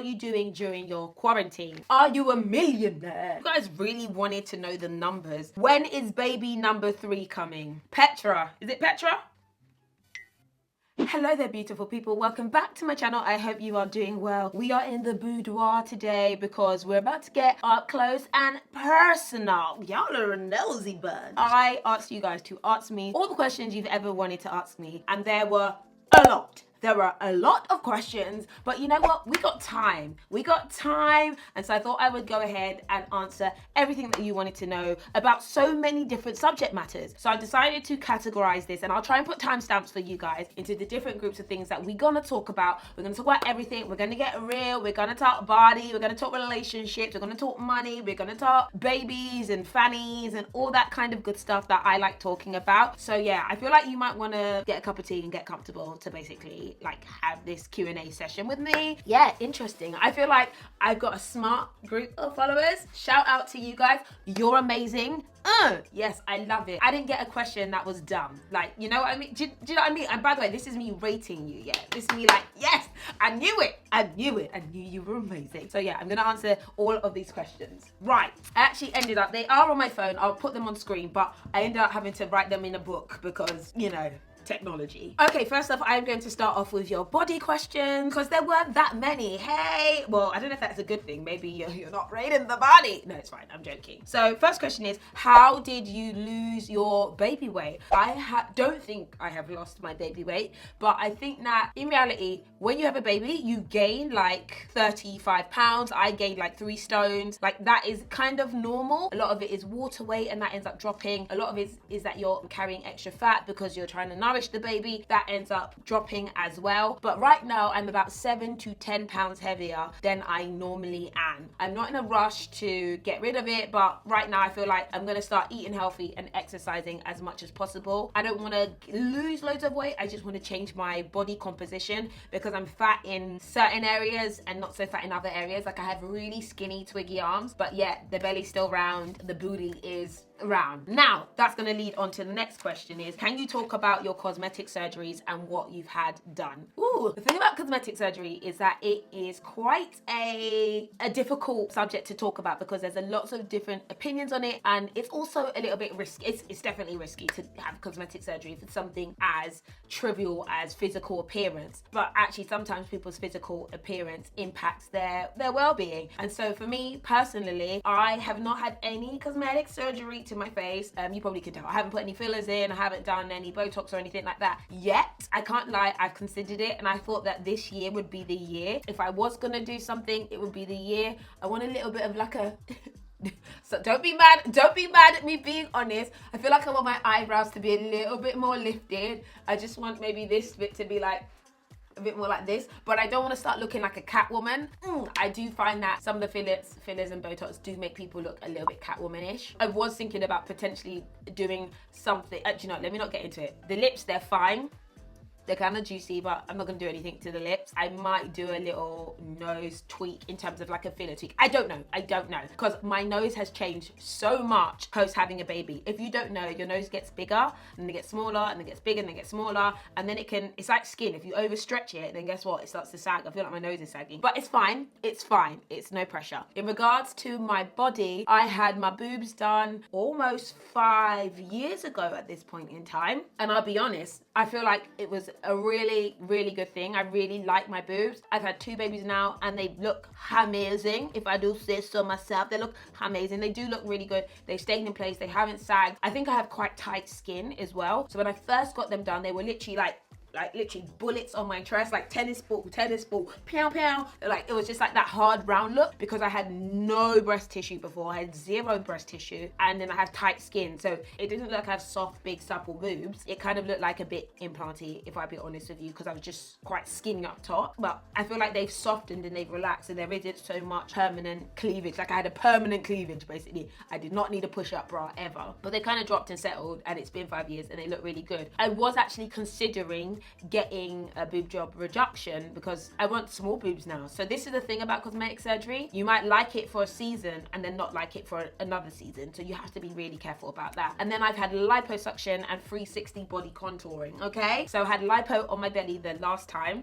are you doing during your quarantine? Are you a millionaire? You guys really wanted to know the numbers. When is baby number 3 coming? Petra. Is it Petra? Hello there, beautiful people. Welcome back to my channel. I hope you are doing well. We are in the boudoir today because we're about to get up close and personal. Y'all are a nosy bunch. I asked you guys to ask me all the questions you've ever wanted to ask me, and there were a lot. There were a lot of questions, but you know what? We got time. And so I thought I would go ahead and answer everything that you wanted to know about so many different subject matters. So I decided to categorize this, and I'll try and put timestamps for you guys into the different groups of things that we're gonna talk about. We're gonna talk about everything. We're gonna get real. We're gonna talk body. We're gonna talk relationships. We're gonna talk money. We're gonna talk babies and fannies and all that kind of good stuff that I like talking about. So yeah, I feel like you might wanna get a cup of tea and get comfortable to basically like have this Q&A session with me. Yeah, interesting. I feel like I've got a smart group of followers. Shout out to you guys. You're amazing. Yes, I love it. I didn't get a question that was dumb. Like, you know what I mean? Do you know what I mean? And by the way, this is me rating you, yeah? This is me like, yes, I knew it. I knew you were amazing. So yeah, I'm gonna answer all of these questions. Right, I actually ended up, they are on my phone. I'll put them on screen, but I ended up having to write them in a book because, you know, technology. Okay, first off, I'm going to start off with your body questions because there weren't that many. Hey, well, I don't know if that's a good thing. Maybe you're not rating the body. No, it's fine. I'm joking. So first question is, how did you lose your baby weight? I don't think I have lost my baby weight, but I think that in reality, when you have a baby, you gain like 35 pounds. I gained like 3 stones. Like that is kind of normal. A lot of it is water weight and that ends up dropping. A lot of it is that you're carrying extra fat because you're trying to nourish the baby. That ends up dropping as well. But right now I'm about 7 to 10 pounds heavier than I normally am. I'm not in a rush to get rid of it, but right now I feel like I'm gonna start eating healthy and exercising as much as possible. I don't want to lose loads of weight. I just want to change my body composition because I'm fat in certain areas and not so fat in other areas. Like I have really skinny twiggy arms, but yet the belly's still round, the booty is round. Now that's going to lead on to the next question is, can you talk about your cosmetic surgeries and what you've had done? Ooh, the thing about cosmetic surgery is that it is quite a difficult subject to talk about because there's a lots of different opinions on it, and it's also a little bit risky. It's definitely risky to have cosmetic surgery for something as trivial as physical appearance, but actually sometimes people's physical appearance impacts their well-being. And so for me personally, I have not had any cosmetic surgery to my face. You probably can tell I haven't put any fillers in, I haven't done any Botox or anything like that yet. I can't lie, I've considered it and I thought that this year would be the year. If I was gonna do something, it would be the year. I want a little bit of like a so don't be mad at me being honest. I feel like I want my eyebrows to be a little bit more lifted. I just want maybe this bit to be like a bit more like this, but I don't want to start looking like a Catwoman. I do find that some of the fillers and Botox do make people look a little bit Catwoman-ish. I was thinking about potentially doing something, you know, let me not get into it. The lips, they're fine. They're kind of juicy, but I'm not going to do anything to the lips. I might do a little nose tweak in terms of like a filler tweak. I don't know, because my nose has changed so much post having a baby. If you don't know, your nose gets bigger and it gets smaller and it gets bigger and it gets smaller, and then it's like skin. If you overstretch it, then guess what? It starts to sag. I feel like my nose is sagging, but it's fine. It's no pressure. In regards to my body, I had my boobs done almost 5 years ago at this point in time, and I'll be honest, I feel like it was a really, really good thing. I really like my boobs. I've had 2 babies now and they look amazing. If I do say so myself, they look amazing. They do look really good. They've stayed in place. They haven't sagged. I think I have quite tight skin as well. So when I first got them done, they were literally like literally bullets on my chest, like tennis ball, pow, pow. Like it was just like that hard round look because I had no breast tissue before. I had 0 breast tissue, and then I have tight skin. So it didn't look like I have soft, big, supple boobs. It kind of looked like a bit implanty, if I be honest with you, because I was just quite skinny up top. But I feel like they've softened and they've relaxed and there isn't so much permanent cleavage. Like I had a permanent cleavage basically. I did not need a push-up bra ever. But they kind of dropped and settled, and it's been 5 years and they look really good. I was actually considering getting a boob job reduction because I want small boobs now. So this is the thing about cosmetic surgery. You might like it for a season and then not like it for another season. So you have to be really careful about that. And then I've had liposuction and 360 body contouring, okay? So I had lipo on my belly the last time.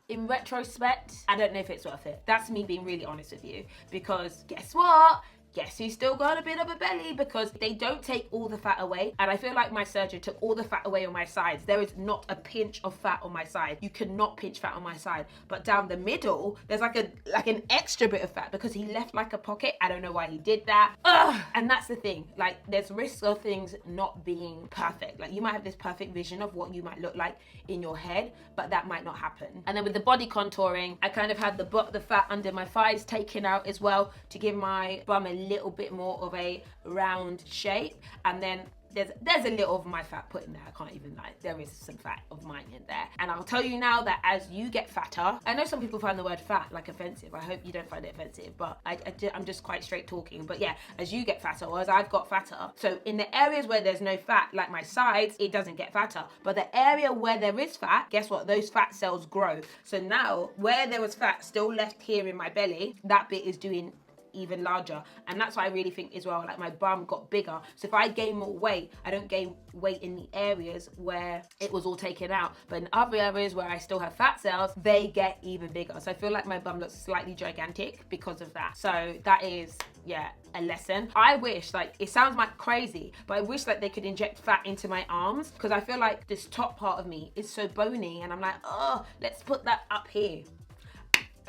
in retrospect, I don't know if it's worth it. That's me being really honest with you, because guess what? Guess who's still got a bit of a belly, because they don't take all the fat away. And I feel like my surgeon took all the fat away on my sides. There is not a pinch of fat on my side. You cannot pinch fat on my side. But down the middle, there's like an extra bit of fat because he left like a pocket. I don't know why he did that. Ugh. And that's the thing. Like, there's risks of things not being perfect. Like, you might have this perfect vision of what you might look like in your head, but that might not happen. And then with the body contouring, I kind of had the fat under my thighs taken out as well to give my bum a little bit more of a round shape. And then there's a little of my fat put in there. I can't even lie. There is some fat of mine in there. And I'll tell you now that as you get fatter, I know some people find the word fat like offensive. I hope you don't find it offensive, but I'm just quite straight talking. But yeah, as you get fatter, or as I've got fatter, so in the areas where there's no fat, like my sides, it doesn't get fatter. But the area where there is fat, guess what? Those fat cells grow. So now where there was fat still left here in my belly, that bit is doing even larger. And that's why I really think as well, like, my bum got bigger. So if I gain more weight, I don't gain weight in the areas where it was all taken out, but in other areas where I still have fat cells, they get even bigger. So I feel like my bum looks slightly gigantic because of that. So that is, yeah, a lesson. I wish, like, it sounds like crazy, but I wish like they could inject fat into my arms, because I feel like this top part of me is so bony, and I'm like, oh, let's put that up here.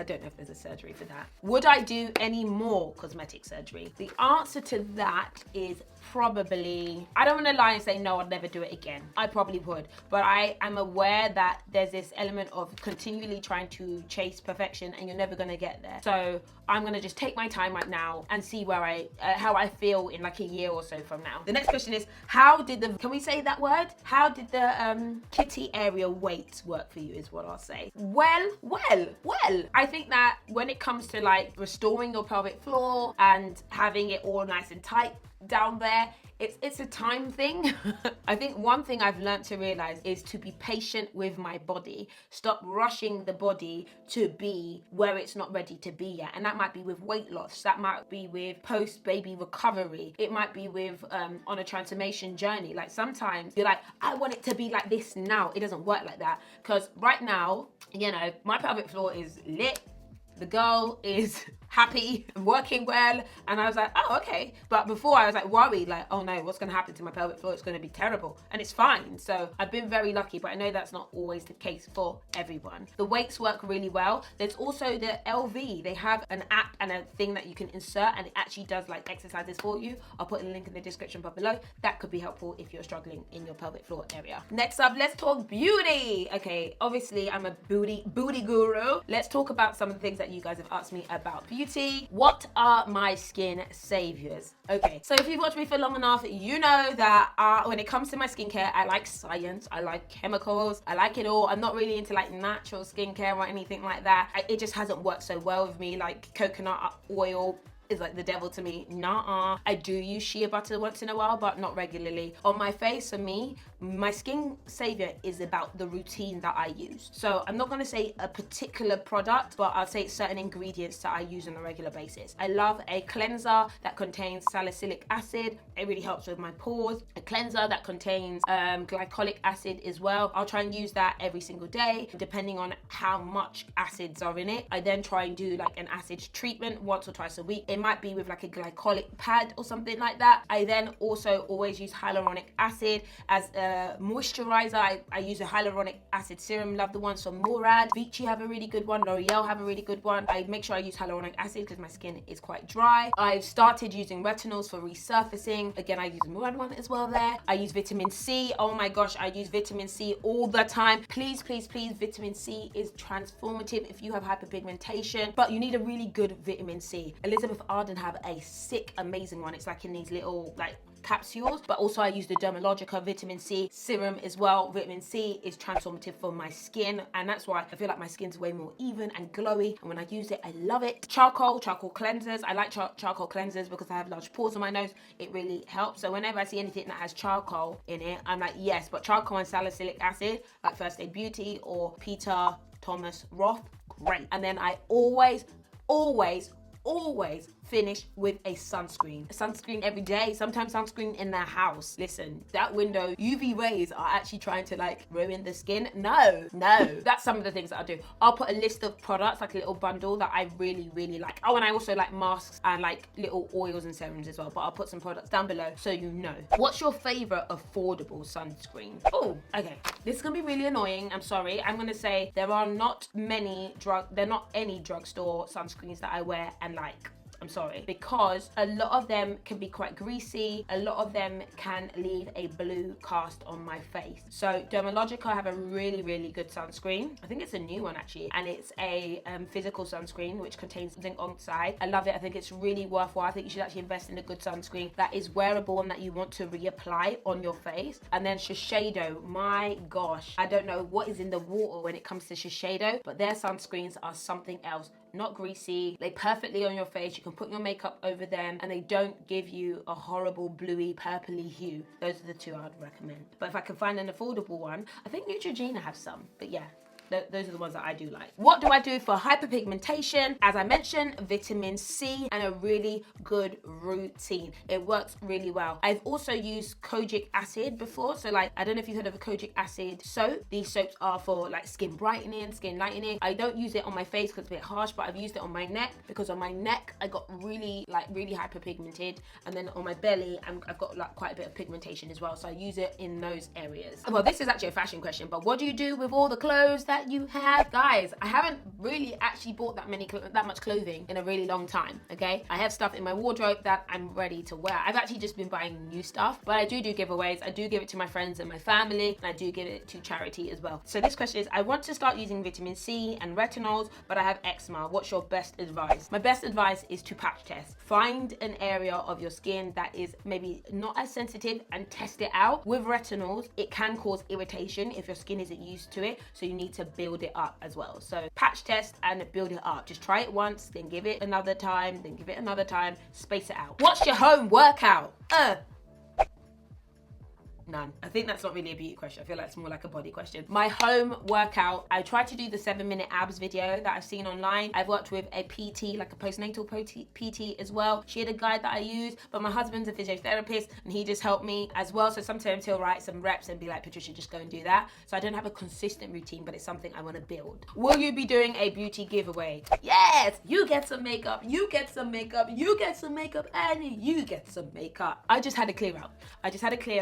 I don't know if there's a surgery for that. Would I do any more cosmetic surgery? The answer to that is probably, I don't want to lie and say no, I'd never do it again. I probably would, but I am aware that there's this element of continually trying to chase perfection, and you're never going to get there. So I'm going to just take my time right now and see where how I feel in like a year or so from now. The next question is, can we say that word? How did the kitty area weights work for you, is what I'll say. Well, I think that when it comes to like restoring your pelvic floor and having it all nice and tight down there, it's a time thing. I think one thing I've learned to realize is to be patient with my body. Stop rushing the body to be where it's not ready to be yet. And that might be with weight loss. That might be with post-baby recovery. It might be with on a transformation journey. Like, sometimes you're like, I want it to be like this now. It doesn't work like that. Because right now, you know, my pelvic floor is lit. The girl is happy and working well, and I was like, oh, okay. But before I was like worried, like, oh no, what's going to happen to my pelvic floor? It's going to be terrible, and it's fine. So I've been very lucky, but I know that's not always the case for everyone. The weights work really well. There's also the LV. They have an app and a thing that you can insert, and it actually does like exercises for you. I'll put a link in the description bar below. That could be helpful if you're struggling in your pelvic floor area. Next up, let's talk beauty. Okay, obviously I'm a booty guru. Let's talk about some of the things that you guys have asked me about beauty. What are my skin saviors? Okay, so if you've watched me for long enough, you know that when it comes to my skincare, I like science, I like chemicals, I like it all. I'm not really into like natural skincare or anything like that. It just hasn't worked so well with me. Like, coconut oil is like the devil to me. Nuh-uh. I do use shea butter once in a while, but not regularly. On my face, for me, my skin savior is about the routine that I use. So I'm not gonna say a particular product, but I'll say certain ingredients that I use on a regular basis. I love a cleanser that contains salicylic acid. It really helps with my pores. A cleanser that contains glycolic acid as well. I'll try and use that every single day, depending on how much acids are in it. I then try and do like an acid treatment once or twice a week. It might be with like a glycolic pad or something like that. I then also always use hyaluronic acid as a moisturizer. I use a hyaluronic acid serum. Love the ones from Murad. Vichy have a really good one. L'Oreal have a really good one. I make sure I use hyaluronic acid because my skin is quite dry. I've started using retinols for resurfacing. Again, I use a Murad one as well there. I use vitamin C. Oh my gosh, I use vitamin C all the time. Please, please, please, vitamin C is transformative if you have hyperpigmentation, but you need a really good vitamin C. Elizabeth Arden have a sick, amazing one. It's like in these little like capsules, but also I use the Dermalogica vitamin C serum as well. Vitamin C is transformative for my skin, and that's why I feel like my skin's way more even and glowy, and when I use it, I love it. Charcoal cleansers. I like charcoal cleansers because I have large pores on my nose. It really helps. So whenever I see anything that has charcoal in it, I'm like, yes. But charcoal and salicylic acid, like First Aid Beauty or Peter Thomas Roth, great. And then I always finish with a sunscreen. Sunscreen every day, sometimes sunscreen in their house. Listen, that window, UV rays are actually trying to like ruin the skin. No. That's some of the things that I'll do. I'll put a list of products, like a little bundle that I really, really like. Oh, and I also like masks and like little oils and serums as well, but I'll put some products down below so you know. What's your favorite affordable sunscreen? Oh, okay. This is gonna be really annoying. I'm sorry. I'm gonna say there are not any drugstore sunscreens that I wear and like. I'm sorry, because a lot of them can be quite greasy. A lot of them can leave a blue cast on my face. So Dermalogica have a really, really good sunscreen. I think it's a new one actually, and it's a physical sunscreen which contains zinc oxide. I love it. I think it's really worthwhile. I think you should actually invest in a good sunscreen that is wearable and that you want to reapply on your face. And then Shiseido, my gosh, I don't know what is in the water when it comes to Shiseido, but their sunscreens are something else. Not greasy, they perfectly on your face, you can put your makeup over them, and they don't give you a horrible bluey purpley hue. Those are the two I'd recommend. But if I can find an affordable one, I think Neutrogena have some, but yeah. Those are the ones that I do like. What do I do for hyperpigmentation? As I mentioned, vitamin C and a really good routine. It works really well. I've also used kojic acid before. So like, I don't know if you've heard of a kojic acid soap. These soaps are for like skin brightening, skin lightening. I don't use it on my face because it's a bit harsh, but I've used it on my neck because on my neck, I got really hyperpigmented. And then on my belly, I've got like quite a bit of pigmentation as well. So I use it in those areas. Well, this is actually a fashion question, but what do you do with all the clothes that you have? Guys, I haven't really actually bought that much clothing in a really long time, okay? I have stuff in my wardrobe that I'm ready to wear. I've actually just been buying new stuff, but I do giveaways. I do give it to my friends and my family, and I do give it to charity as well. So this question is, I want to start using vitamin C and retinols, but I have eczema. What's your best advice? My best advice is to patch test. Find an area of your skin that is maybe not as sensitive and test it out. With retinols, it can cause irritation if your skin isn't used to it, so you need to build it up as well. So patch test and build it up. Just try it once, then give it another time, then give it another time, space it out. What's your home workout? None. I think that's not really a beauty question. I feel like it's more like a body question. My home workout, I tried to do the 7-minute abs video that I've seen online. I've worked with a PT, like a postnatal PT as well. She had a guide that I use, but my husband's a physiotherapist and he just helped me as well. So sometimes he'll write some reps and be like, Patricia, just go and do that. So I don't have a consistent routine, but it's something I want to build. Will you be doing a beauty giveaway? Yes! You get some makeup, you get some makeup, you get some makeup, and you get some makeup. I just had a clear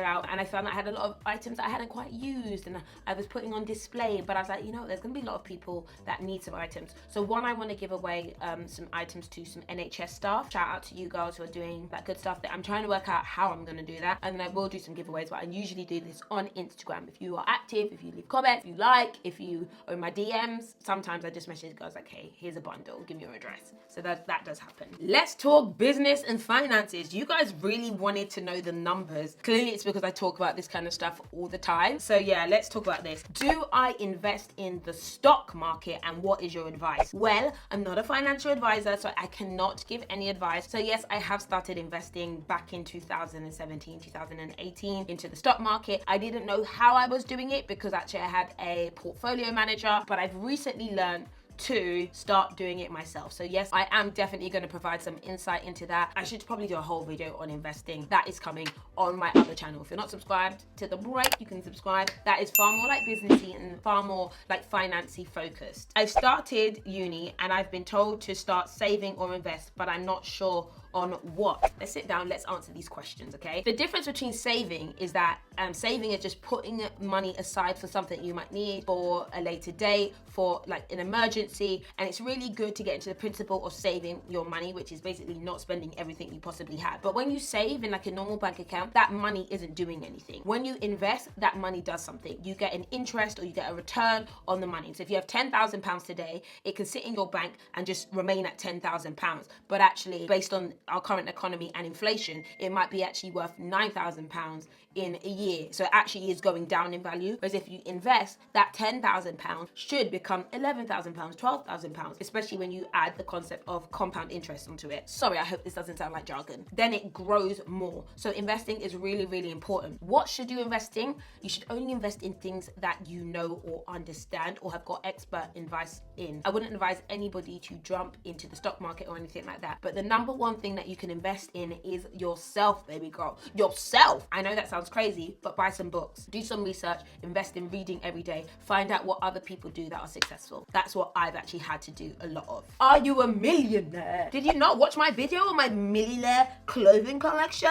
out. And I found I had a lot of items that I hadn't quite used and I was putting on display, but I was like, you know, there's gonna be a lot of people that need some items. So one, I want to give away some items to some NHS staff. Shout out to you girls who are doing that good stuff. That I'm trying to work out how I'm gonna do that, and then I will do some giveaways, but I usually do this on Instagram. If you are active, if you leave comments, if you like, if you are in my DMs, sometimes I just message girls like, hey, here's a bundle, give me your address. So that does happen. Let's talk business and finances. You guys really wanted to know the numbers. Clearly it's because I talk about this kind of stuff all the time. So yeah, let's talk about this. Do I invest in the stock market, and what is your advice? Well, I'm not a financial advisor, so I cannot give any advice. So yes, I have started investing back in 2017, 2018 into the stock market. I didn't know how I was doing it because actually I had a portfolio manager, but I've recently learned to start doing it myself. So yes, I am definitely going to provide some insight into that. I should probably do a whole video on investing. That is coming on my other channel. If you're not subscribed to the break, you can subscribe. That is far more like businessy and far more like financy focused. I've started uni and I've been told to start saving or invest, but I'm not sure on what. Let's sit down, let's answer these questions, okay? The difference between saving is that saving is just putting money aside for something you might need for a later date, for like an emergency, and it's really good to get into the principle of saving your money, which is basically not spending everything you possibly have. But when you save in like a normal bank account, that money isn't doing anything. When you invest, that money does something. You get an interest or you get a return on the money. So if you have £10,000 today, it can sit in your bank and just remain at £10,000. But actually, based on our current economy and inflation, it might be actually worth £9,000 in a year. So it actually is going down in value. Whereas if you invest, that £10,000 should become £11,000, £12,000, especially when you add the concept of compound interest onto it. Sorry, I hope this doesn't sound like jargon. Then it grows more. So investing is really, really important. What should you invest in? You should only invest in things that you know or understand or have got expert advice in. I wouldn't advise anybody to jump into the stock market or anything like that. But the number one thing that you can invest in is yourself, baby girl. Yourself. I know that sounds crazy, but buy some books, do some research, invest in reading every day, find out what other people do that are successful. That's what I've actually had to do a lot of. Are you a millionaire? Did you not watch my video on my millionaire clothing collection?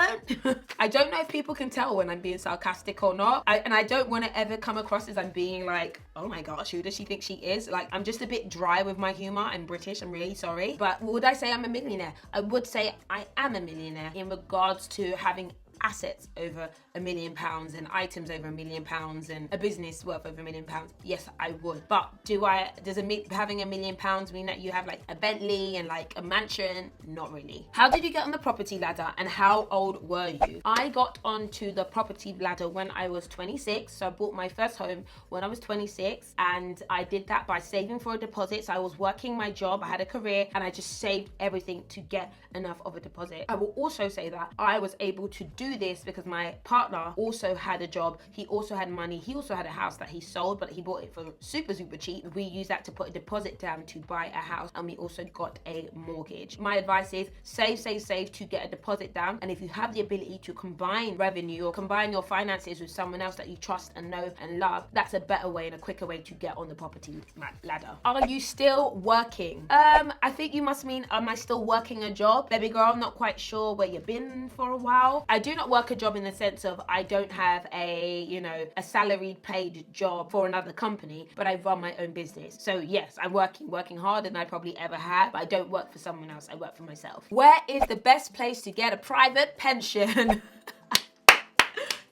I don't know if people can tell when I'm being sarcastic or not. And I don't want to ever come across as I'm being like, oh my gosh, who does she think she is? Like, I'm just a bit dry with my humor. I'm British, I'm really sorry. But would I say I'm a millionaire? I would say I am a millionaire in regards to having assets over £1 million and items over £1 million and a business worth over £1 million. Yes, I would. But does having £1 million mean that you have like a Bentley and like a mansion? Not really. How did you get on the property ladder and how old were you? I got onto the property ladder when I was 26. So I bought my first home when I was 26, and I did that by saving for a deposit. So I was working my job, I had a career, and I just saved everything to get enough of a deposit. I will also say that I was able to do this because my partner also had a job, he also had money, he also had a house that he sold, but he bought it for super cheap. We used that to put a deposit down to buy a house, and we also got a mortgage. My advice is save to get a deposit down, and if you have the ability to combine revenue or combine your finances with someone else that you trust and know and love, that's a better way and a quicker way to get on the property ladder. Are you still working? I think you must mean, am I still working a job? Baby girl, I'm not quite sure where you've been for a while. I do not work a job in the sense of I don't have a salaried paid job for another company, but I run my own business. So yes, I'm working harder than I probably ever have, but I don't work for someone else, I work for myself. Where is the best place to get a private pension?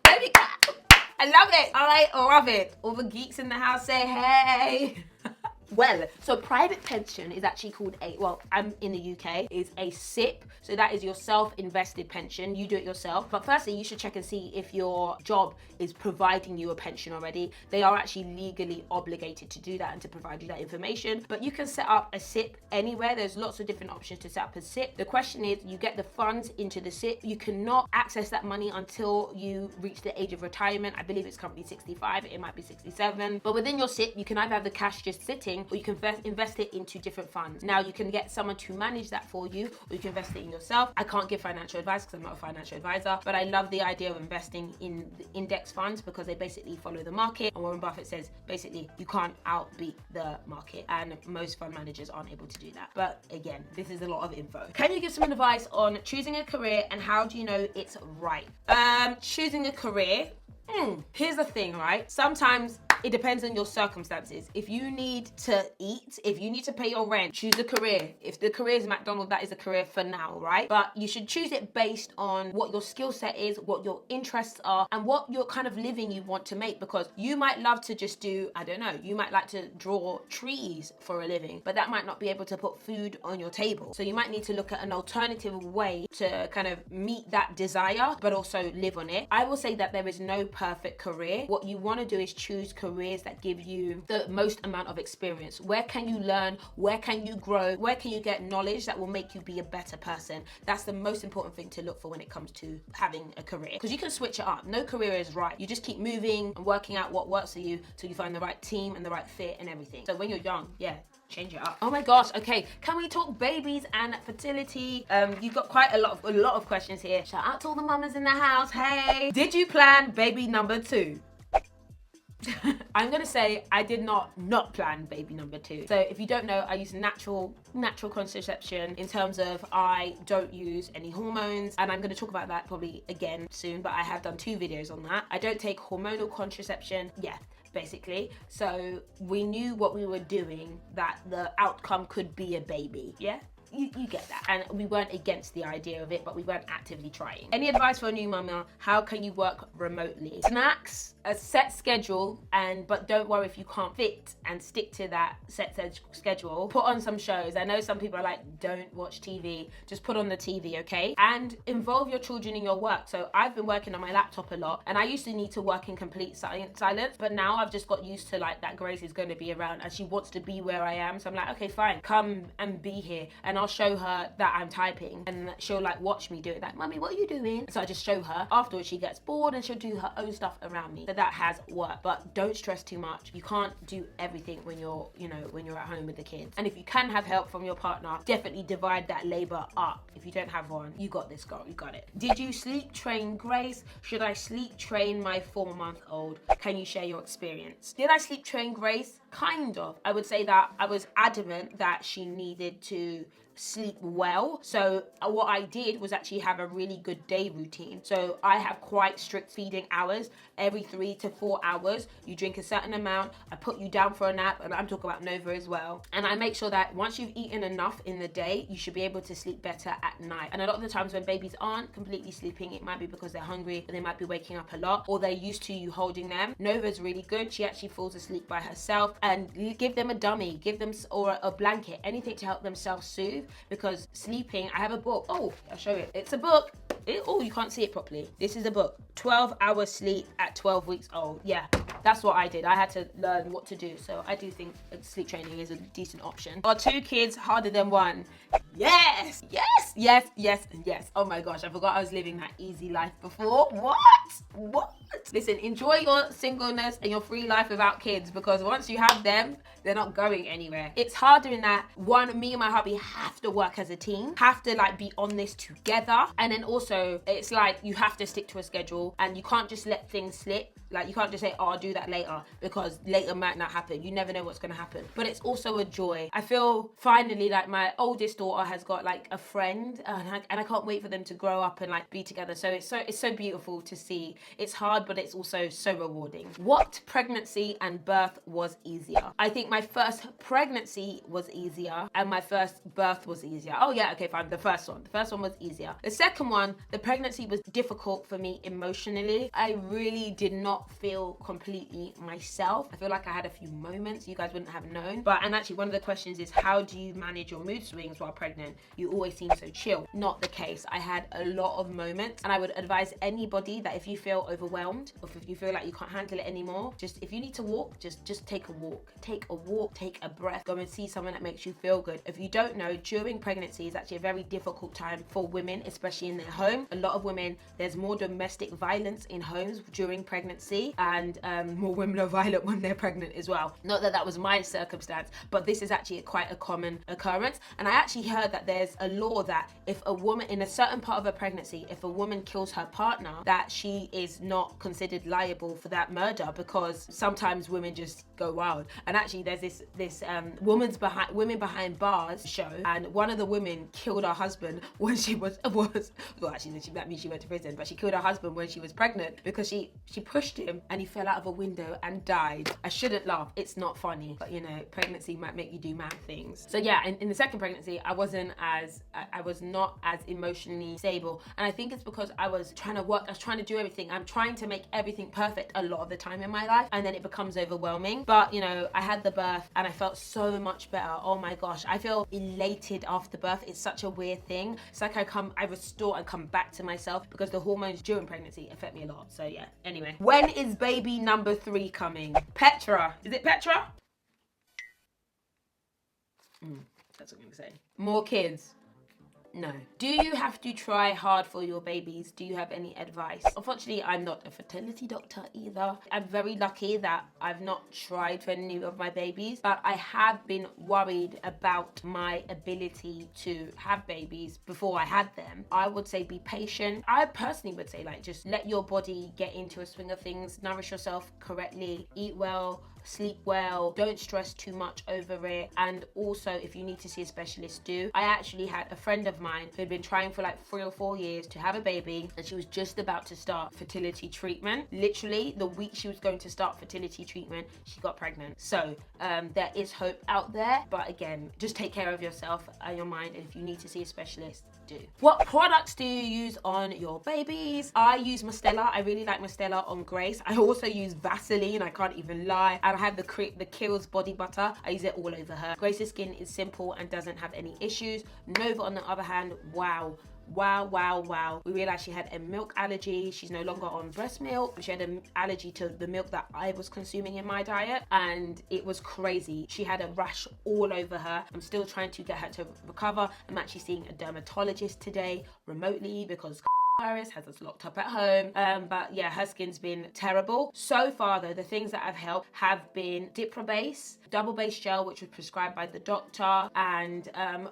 Baby girl, I love it. I love it. All the geeks in the house say hey. Well, so private pension is actually called I'm in the UK, is a SIP. So that is your self-invested pension. You do it yourself. But firstly, you should check and see if your job is providing you a pension already. They are actually legally obligated to do that and to provide you that information. But you can set up a SIP anywhere. There's lots of different options to set up a SIP. The question is, you get the funds into the SIP. You cannot access that money until you reach the age of retirement. I believe it's currently 65, it might be 67. But within your SIP, you can either have the cash just sitting, or you can invest it into different funds. Now, you can get someone to manage that for you, or you can invest it in yourself. I can't give financial advice because I'm not a financial advisor, but I love the idea of investing in the index funds because they basically follow the market. And Warren Buffett says, basically, you can't outbeat the market, and most fund managers aren't able to do that. But again, this is a lot of info. Can you give some advice on choosing a career and how do you know it's right? Choosing a career, here's the thing, right? Sometimes it depends on your circumstances. If you need to eat, if you need to pay your rent, choose a career. If the career is McDonald's, that is a career for now, right? But you should choose it based on what your skill set is, what your interests are, and what your kind of living you want to make. Because you might love to just do, I don't know, you might like to draw trees for a living, but that might not be able to put food on your table. So you might need to look at an alternative way to kind of meet that desire, but also live on it. I will say that there is no perfect career. What you want to do is choose careers that give you the most amount of experience. Where can you learn? Where can you grow? Where can you get knowledge that will make you be a better person? That's the most important thing to look for when it comes to having a career, because you can switch it up. No career is right. You just keep moving and working out what works for you till you find the right team and the right fit and everything. So when you're young, change it up. Oh my gosh, okay, can we talk babies and fertility? You've got quite a lot of questions here. Shout out to all the mamas in the house. Hey, did you plan baby number 2? I'm gonna say I did not plan baby number 2. So if you don't know, I use natural contraception in terms of I don't use any hormones, and I'm gonna talk about that probably again soon, but I have done 2 videos on that. I don't take hormonal contraception, basically. So we knew what we were doing, that the outcome could be a baby, You get that. And we weren't against the idea of it, but we weren't actively trying. Any advice for a new mama? How can you work remotely? Snacks? a set schedule, but don't worry if you can't fit and stick to that set schedule. Put on some shows. I know some people are like, don't watch TV, just put on the TV, okay? And involve your children in your work. So I've been working on my laptop a lot, and I used to need to work in complete silence, but now I've just got used to like that Grace is going to be around and she wants to be where I am. So I'm like, okay, fine, come and be here, and I'll show her that I'm typing, and she'll like watch me do it, like, Mummy, what are you doing? So I just show her. Afterwards she gets bored and she'll do her own stuff around me. So that has worked. But don't stress too much. You can't do everything when you're, when you're at home with the kids. And if you can have help from your partner, definitely divide that labor up. If you don't have one, you got this, girl, you got it. Did you sleep train Grace? Should I sleep train my 4-month-old? Can you share your experience? Did I sleep train Grace? Kind of. I would say that I was adamant that she needed to sleep well. So what I did was actually have a really good day routine. So I have quite strict feeding hours. Every 3 to 4 hours, you drink a certain amount. I put you down for a nap, and I'm talking about Nova as well. And I make sure that once you've eaten enough in the day, you should be able to sleep better at night. And a lot of the times when babies aren't completely sleeping, it might be because they're hungry and they might be waking up a lot, or they're used to you holding them. Nova's really good. She actually falls asleep by herself, and you give them a dummy, give them or a blanket, anything to help them self-soothe, because sleeping, I have a book. Oh, I'll show it. It's a book. Oh, you can't see it properly. This is a book. 12 hours sleep at 12 weeks old. Yeah, that's what I did. I had to learn what to do. So I do think sleep training is a decent option. Are 2 kids harder than 1? Yes, yes, yes, yes, and yes. Oh my gosh, I forgot I was living that easy life before. What? Listen, enjoy your singleness and your free life without kids, because once you have them, they're not going anywhere. It's harder in that, one, me and my hubby have to work as a team, have to like be on this together. And then also it's like you have to stick to a schedule, and you can't just let things slip. Like you can't just say, oh, I'll do that later, because later might not happen. You never know what's gonna happen. But it's also a joy. I feel finally like my oldest daughter has got like a friend, and I can't wait for them to grow up and like be together. So it's so beautiful to see. It's hard, but it's also so rewarding. What pregnancy and birth was easier? I think my first pregnancy was easier, and my first birth was easier. Oh yeah, okay, fine. The first one was easier. The second one, the pregnancy was difficult for me emotionally. I really did not feel completely myself. I feel like I had a few moments you guys wouldn't have known. And actually one of the questions is, how do you manage your mood swings while pregnant? You always seem so chill. Not the case. I had a lot of moments, and I would advise anybody that if you feel overwhelmed, or if you feel like you can't handle it anymore, just if you need to walk, just take a walk. Take a walk, take a breath, go and see someone that makes you feel good. If you don't know, during pregnancy is actually a very difficult time for women, especially in their home. A lot of women, there's more domestic violence in homes during pregnancy, and more women are violent when they're pregnant as well. Not that that was my circumstance, but this is actually quite a common occurrence. And I actually heard that there's a law that if a woman in a certain part of a pregnancy, if a woman kills her partner, that she is not considered liable for that murder, because sometimes women just go wild. And actually there's this Women Behind Bars show, and one of the women killed her husband when she was well, actually that means she went to prison, but she killed her husband when she was pregnant because she pushed him and he fell out of a window and died. I shouldn't laugh, it's not funny, but pregnancy might make you do mad things. So yeah, in the second pregnancy, I was not as emotionally stable, and I think it's because I was trying to work, I was trying to do everything. I'm trying to make everything perfect a lot of the time in my life, and then it becomes overwhelming. But I had the birth and I felt so much better. Oh my gosh, I feel elated after birth. It's such a weird thing. It's like I restore and come back to myself, because the hormones during pregnancy affect me a lot. So yeah, anyway. When is baby number 3 coming? Petra. Is it Petra? That's what I'm gonna say. More kids. No. Do you have to try hard for your babies? Do you have any advice? Unfortunately, I'm not a fertility doctor either. I'm very lucky that I've not tried for any of my babies, but I have been worried about my ability to have babies before I had them. I would say be patient. I personally would say just let your body get into a swing of things, nourish yourself correctly, eat well, sleep well, don't stress too much over it. And also, if you need to see a specialist, do. I actually had a friend of mine who had been trying for like 3 or 4 years to have a baby, and she was just about to start fertility treatment. Literally the week she was going to start fertility treatment, she got pregnant. So there is hope out there, but again, just take care of yourself and your mind, and if you need to see a specialist, do. What products do you use on your babies? I use Mistela. I really like Mistela on Grace. I also use Vaseline, I can't even lie. And I have the Kiehl's body butter. I use it all over her. Grace's skin is simple and doesn't have any issues. Nova, on the other hand, wow. We realized she had a milk allergy. She's no longer on breast milk. She had an allergy to the milk that I was consuming in my diet, and it was crazy. She had a rash all over her. I'm still trying to get her to recover. I'm actually seeing a dermatologist today remotely because virus has us locked up at home. But yeah, her skin's been terrible. So far though, the things that have helped have been Diprobase, double base gel, which was prescribed by the doctor, and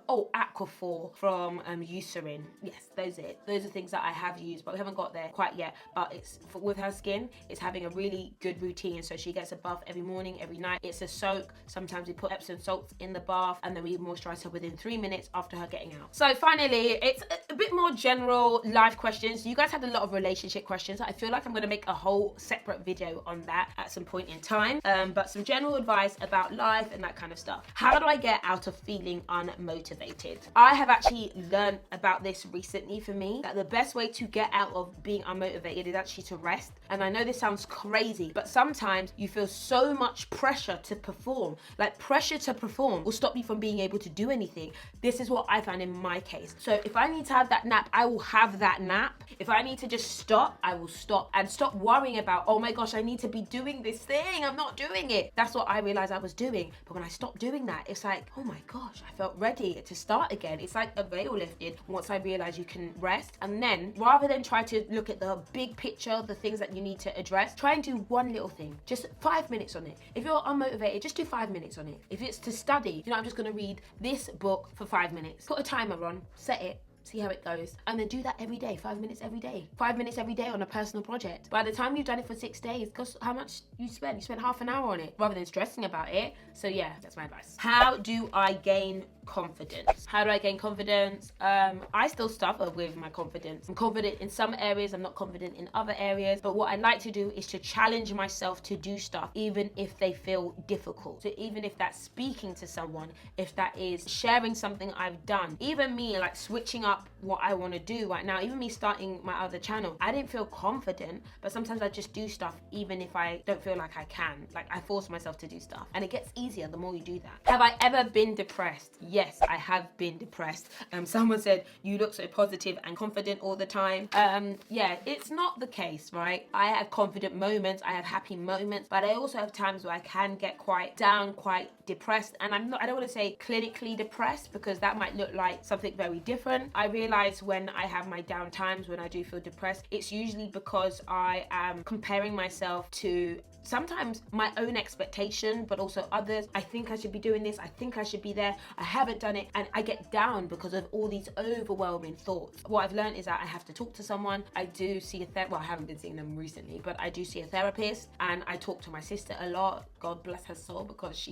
Aquaphor from Eucerin. Yes, those are things that I have used, but we haven't got there quite yet. But it's with her skin, it's having a really good routine. So she gets a bath every morning, every night. It's a soak. Sometimes we put Epsom salts in the bath, and then we moisturize her within 3 minutes after her getting out. So finally, it's a bit more general life questions. You guys had a lot of relationship questions. I feel like I'm going to make a whole separate video on that at some point in time. But some general advice about life and that kind of stuff. How do I get out of feeling unmotivated? I have actually learned about this recently for me, that the best way to get out of being unmotivated is actually to rest. And I know this sounds crazy, but sometimes you feel so much pressure to perform. Like, pressure to perform will stop you from being able to do anything. This is what I found in my case. So if I need to have that nap, I will have that nap. If I need to just stop, I will stop, and stop worrying about, oh my gosh, I need to be doing this thing. I'm not doing it. That's what I realized I was doing. But when I stopped doing that, it's like, oh my gosh, I felt ready to start again. It's like a veil lifted once I realized you can rest. And then rather than try to look at the big picture, the things that you need to address, try and do one little thing. Just 5 minutes on it. If you're unmotivated, just do 5 minutes on it. If it's to study, I'm just going to read this book for 5 minutes. Put a timer on, set it. See how it goes, and then do that every day. 5 minutes every day. 5 minutes every day on a personal project. By the time you've done it for 6 days, guess how much you spend? You spend half an hour on it rather than stressing about it. So yeah, that's my advice. How do I gain confidence? How do I gain confidence? I still suffer with my confidence. I'm confident in some areas, I'm not confident in other areas. But what I like to do is to challenge myself to do stuff, even if they feel difficult. So even if that's speaking to someone, if that is sharing something I've done, even me like switching up what I want to do right now, even me starting my other channel, I didn't feel confident, but sometimes I just do stuff even if I don't feel like I can. Like, I force myself to do stuff, and it gets easier the more you do that. Have I ever been depressed? Yes, I have been depressed. Someone said, you look so positive and confident all the time. Yeah, it's not the case, right? I have confident moments, I have happy moments, but I also have times where I can get quite down, quite depressed. And I don't want to say clinically depressed, because that might look like something very different. I realize when I have my down times, when I do feel depressed, it's usually because I am comparing myself to sometimes my own expectation, but also others. I think I should be doing this. I think I should be there. I haven't done it. And I get down because of all these overwhelming thoughts. What I've learned is that I have to talk to someone. I do see well, I haven't been seeing them recently, but I do see a therapist, and I talk to my sister a lot. God bless her soul, because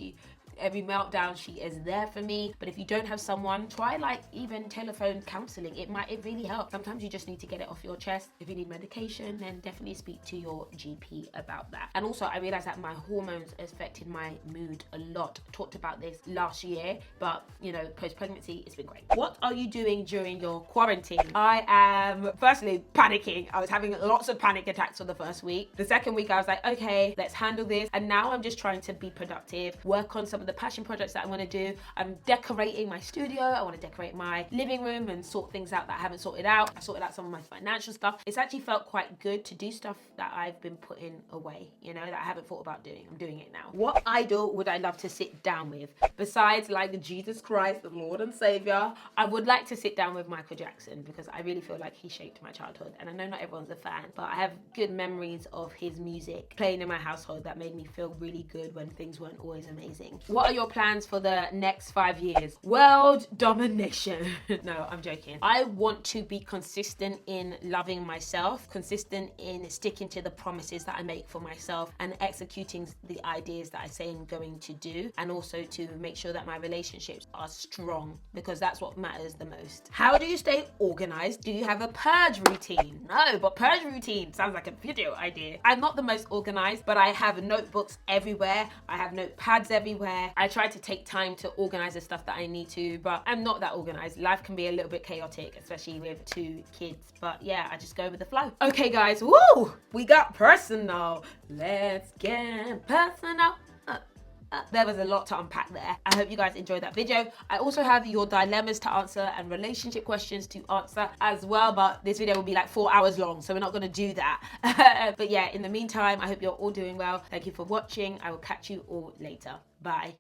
every meltdown, she is there for me. But if you don't have someone, try like even telephone counseling. It really helps. Sometimes you just need to get it off your chest. If you need medication, then definitely speak to your GP about that. And also, I realized that my hormones affected my mood a lot. I talked about this last year, but post-pregnancy, it's been great. What are you doing during your quarantine? I am firstly panicking. I was having lots of panic attacks for the first week. The second week, I was like, okay, let's handle this. And now I'm just trying to be productive, work on some of the passion projects that I want to do. I'm decorating my studio. I want to decorate my living room and sort things out that I haven't sorted out. I sorted out some of my financial stuff. It's actually felt quite good to do stuff that I've been putting away, that I haven't thought about doing. I'm doing it now. What idol would I love to sit down with? Besides like Jesus Christ, the Lord and Savior, I would like to sit down with Michael Jackson, because I really feel like he shaped my childhood. And I know not everyone's a fan, but I have good memories of his music playing in my household that made me feel really good when things weren't always amazing. What are your plans for the next 5 years? World domination. No, I'm joking. I want to be consistent in loving myself, consistent in sticking to the promises that I make for myself and executing the ideas that I say I'm going to do, and also to make sure that my relationships are strong, because that's what matters the most. How do you stay organized? Do you have a purge routine? No, but purge routine sounds like a video idea. I'm not the most organized, but I have notebooks everywhere. I have notepads everywhere. I try to take time to organize the stuff that I need to, but I'm not that organized. Life can be a little bit chaotic, especially with 2 kids. But yeah, I just go with the flow. Okay guys, woo! We got personal. Let's get personal. There was a lot to unpack there. I hope you guys enjoyed that video. I also have your dilemmas to answer and relationship questions to answer as well, but this video will be like 4 hours long, so we're not gonna do that. But yeah, in the meantime, I hope you're all doing well. Thank you for watching. I will catch you all later. Bye.